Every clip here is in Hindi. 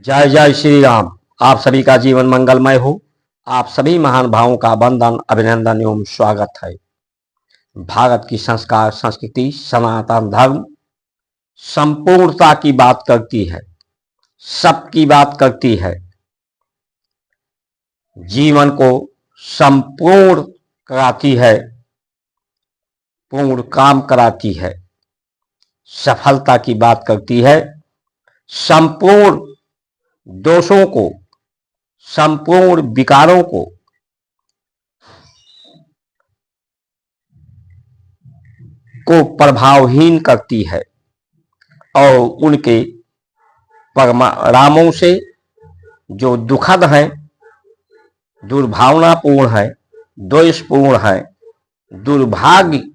जय जय श्री राम। आप सभी का जीवन मंगलमय हो। आप सभी महान भावों का वंदन अभिनंदन एवं स्वागत है। भारत की संस्कार संस्कृति सनातन धर्म संपूर्णता की बात करती है, सबकी बात करती है, जीवन को संपूर्ण कराती है, पूर्ण काम कराती है, सफलता की बात करती है, संपूर्ण दोषों को, संपूर्ण विकारों को प्रभावहीन करती है और उनके परिणामों से जो दुखद है, दुर्भावनापूर्ण है, द्वेषपूर्ण है, दुर्भाग्यपूर्ण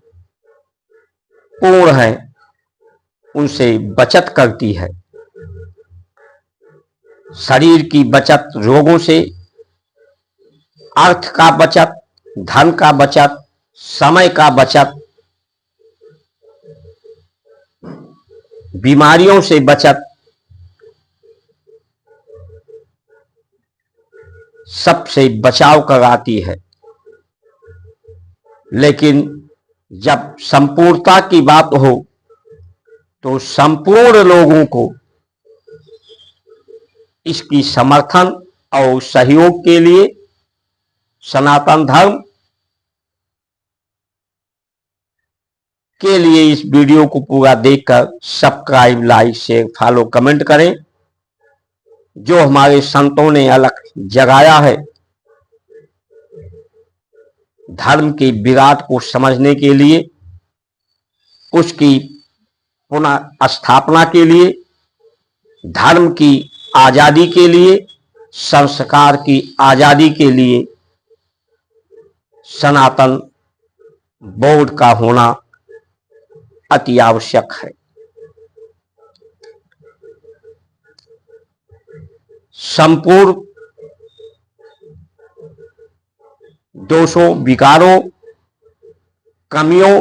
है, उनसे बचत करती है। शरीर की बचत रोगों से, अर्थ का बचत, धन का बचत, समय का बचत, बीमारियों से बचत, सबसे बचाव कराती है। लेकिन जब संपूर्णता की बात हो तो संपूर्ण लोगों को इसकी समर्थन और सहयोग के लिए सनातन धर्म के लिए इस वीडियो को पूरा देखकर subscribe, like, share, follow, comment करें। जो हमारे संतों ने अलग जगाया है धर्म की विराट को समझने के लिए, उसकी पुनः स्थापना के लिए, धर्म की आजादी के लिए, संस्कार की आजादी के लिए सनातन बोर्ड का होना अति आवश्यक है। संपूर्ण दोषों, विकारों, कमियों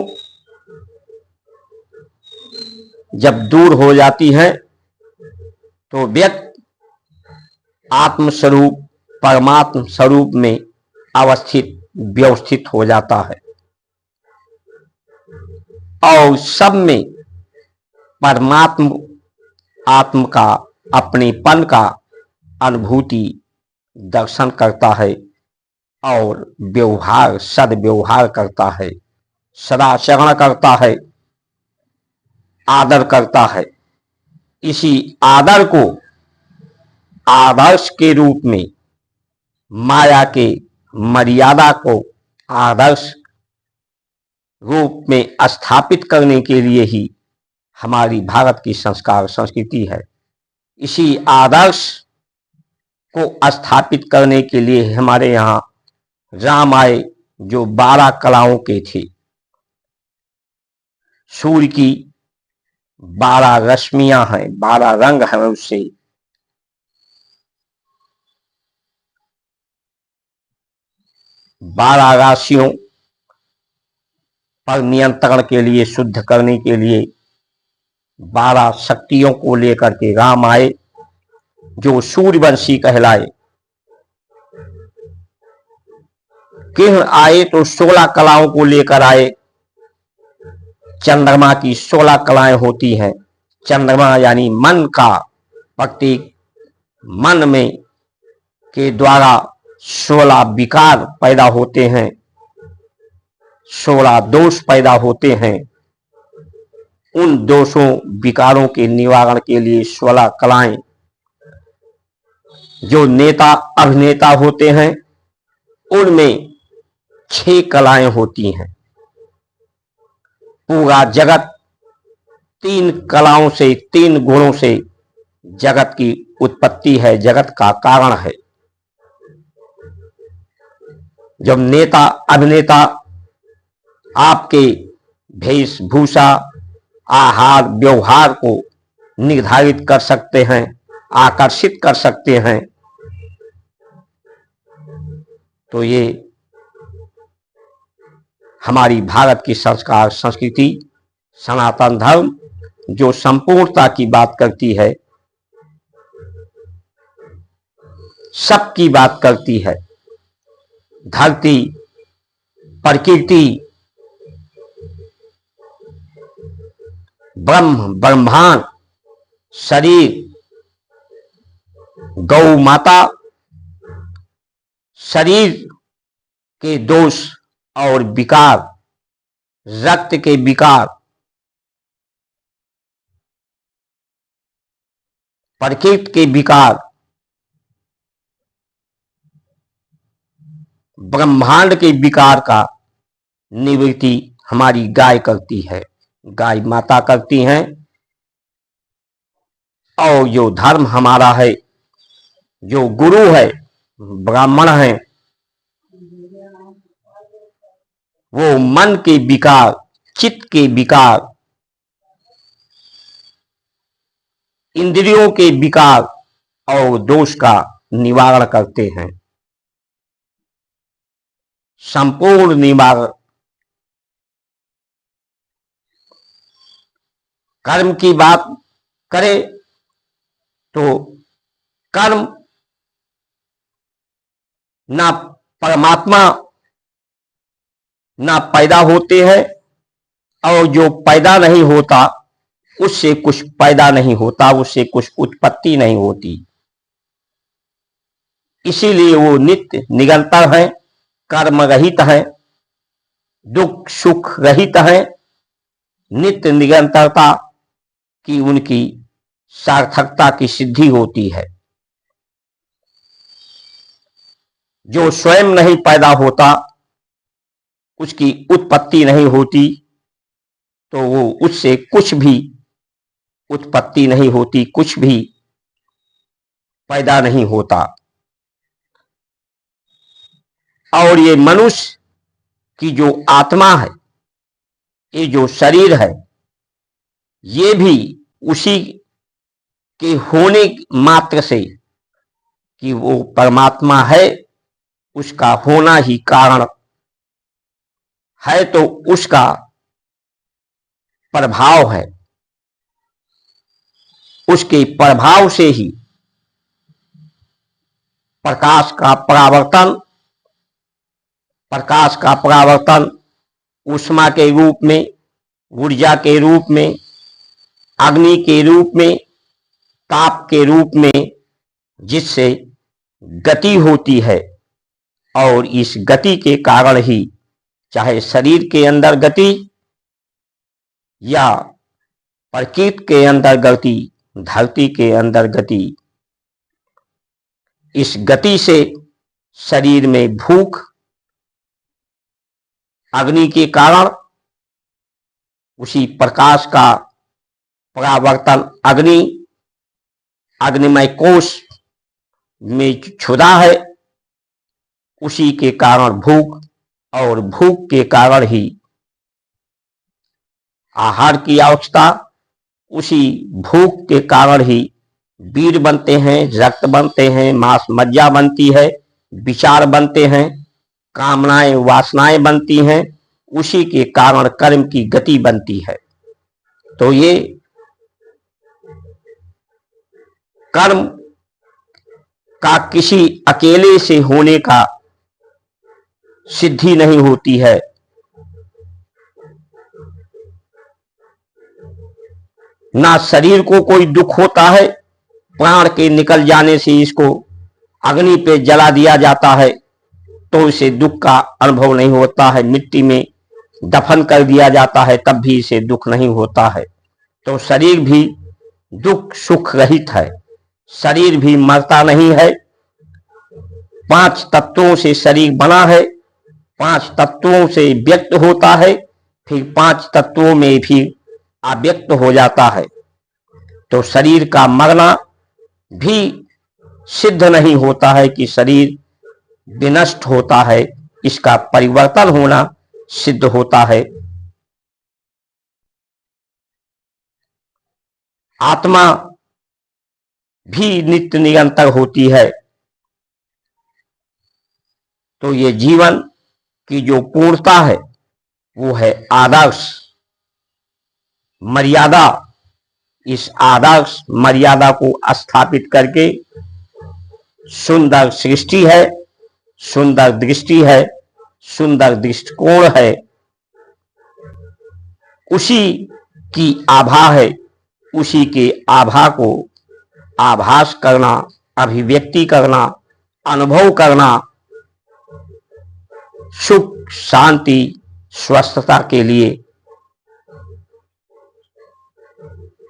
जब दूर हो जाती है तो व्यक्ति आत्मस्वरूप परमात्म स्वरूप में व्यवस्थित हो जाता है और सब में परमात्म आत्म का अपनेपन का अनुभूति दर्शन करता है और व्यवहार सद्व्यवहार करता है, सदाचरण करता है, आदर करता है। इसी आदर को आदर्श के रूप में, माया के मर्यादा को आदर्श रूप में स्थापित करने के लिए ही हमारी भारत की संस्कार संस्कृति है। इसी आदर्श को स्थापित करने के लिए हमारे यहाँ राम आए, जो 12 कलाओं के थे। सूर्य की 12 रश्मियां हैं, 12 रंग हैं, उससे 12 राशियों पर नियंत्रण के लिए, शुद्ध करने के लिए 12 शक्तियों को लेकर के राम आए, जो सूर्यवंशी कहलाए। कृष्ण आए तो 16 कलाओं को लेकर आए। चंद्रमा की 16 कलाएं होती हैं। चंद्रमा यानी मन का प्रतीक, मन में के द्वारा 16 विकार पैदा होते हैं, 16 दोष पैदा होते हैं। उन दोषों विकारों के निवारण के लिए 16 कलाएं, जो नेता अभिनेता होते हैं उनमें 6 कलाएं होती हैं। पूरा जगत 3 कलाओं से, 3 गुणों से जगत की उत्पत्ति है, जगत का कारण है। जब नेता अभिनेता आपके वेशभूषा, आहार, व्यवहार को निर्धारित कर सकते हैं, आकर्षित कर सकते हैं, तो ये हमारी भारत की संस्कार संस्कृति सनातन धर्म जो संपूर्णता की बात करती है, सबकी बात करती है। धरती, प्रकृति, ब्रह्म, ब्रह्मांड, शरीर, गौ माता, शरीर के दोष और विकार, रक्त के विकार, प्रकृति के विकार, ब्रह्मांड के विकार का निवृत्ति हमारी गाय करती है, गाय माता करती हैं। और जो धर्म हमारा है, जो गुरु है, ब्राह्मण है, वो मन के विकार, चित्त के विकार, इंद्रियों के विकार और दोष का निवारण करते हैं। संपूर्ण निवारण। कर्म की बात करें तो कर्म ना परमात्मा ना पैदा होते हैं, और जो पैदा नहीं होता उससे कुछ पैदा नहीं होता, उससे कुछ उत्पत्ति नहीं होती। इसीलिए वो नित्य निरंतर है, कर्म रहित है, दुख सुख रहित है। नित्य निरंतरता की उनकी सार्थकता की सिद्धि होती है। जो स्वयं नहीं पैदा होता, उसकी उत्पत्ति नहीं होती, तो वो उससे कुछ भी उत्पत्ति नहीं होती, कुछ भी पैदा नहीं होता। और ये मनुष्य की जो आत्मा है, ये जो शरीर है, ये भी उसी के होने मात्र से कि वो परमात्मा है, उसका होना ही कारण है, तो उसका प्रभाव है। उसके प्रभाव से ही प्रकाश का परावर्तन, प्रकाश का परावर्तन ऊष्मा के रूप में, ऊर्जा के रूप में, अग्नि के रूप में, ताप के रूप में, जिससे गति होती है। और इस गति के कारण ही, चाहे शरीर के अंदर गति या प्रकृति के अंदर गति, धरती के अंदर गति, इस गति से शरीर में भूख, अग्नि के कारण उसी प्रकाश का परावर्तन, अग्निमय कोश में क्षुधा है, उसी के कारण भूख, और भूख के कारण ही आहार की आवश्यकता, उसी भूख के कारण ही वीर बनते हैं, रक्त बनते हैं, मांस मज्जा बनती है, विचार बनते हैं, कामनाएं वासनाएं बनती हैं, उसी के कारण कर्म की गति बनती है। तो ये कर्म का किसी अकेले से होने का सिद्धि नहीं होती है। ना शरीर को कोई दुख होता है, प्राण के निकल जाने से इसको अग्नि पे जला दिया जाता है तो इसे दुख का अनुभव नहीं होता है, मिट्टी में दफन कर दिया जाता है तब भी इसे दुख नहीं होता है। तो शरीर भी दुख सुख रहित है, शरीर भी मरता नहीं है। 5 तत्वों से शरीर बना है, 5 तत्वों से व्यक्त होता है, फिर 5 तत्वों में भी अव्यक्त हो जाता है। तो शरीर का मरना भी सिद्ध नहीं होता है कि शरीर विनष्ट होता है, इसका परिवर्तन होना सिद्ध होता है। आत्मा भी नित्य निरंतर होती है। तो ये जीवन की जो पूर्णता है वो है आदर्श मर्यादा। इस आदर्श मर्यादा को स्थापित करके सुंदर सृष्टि है, सुंदर दृष्टि है, सुंदर दृष्टिकोण है, उसी की आभा है। उसी के आभा को आभास करना, अभिव्यक्ति करना, अनुभव करना सुख, शांति, स्वस्थता के लिए,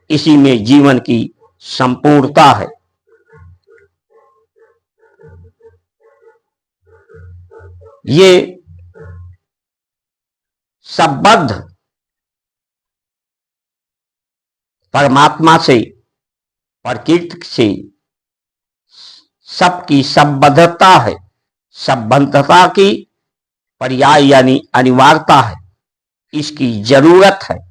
इसी में जीवन की संपूर्णता है। ये संबद्ध परमात्मा से, प्रकृति से सबकी संबद्धता है। संबद्धता की पर्याय यानी अनिवार्यता है, इसकी जरूरत है।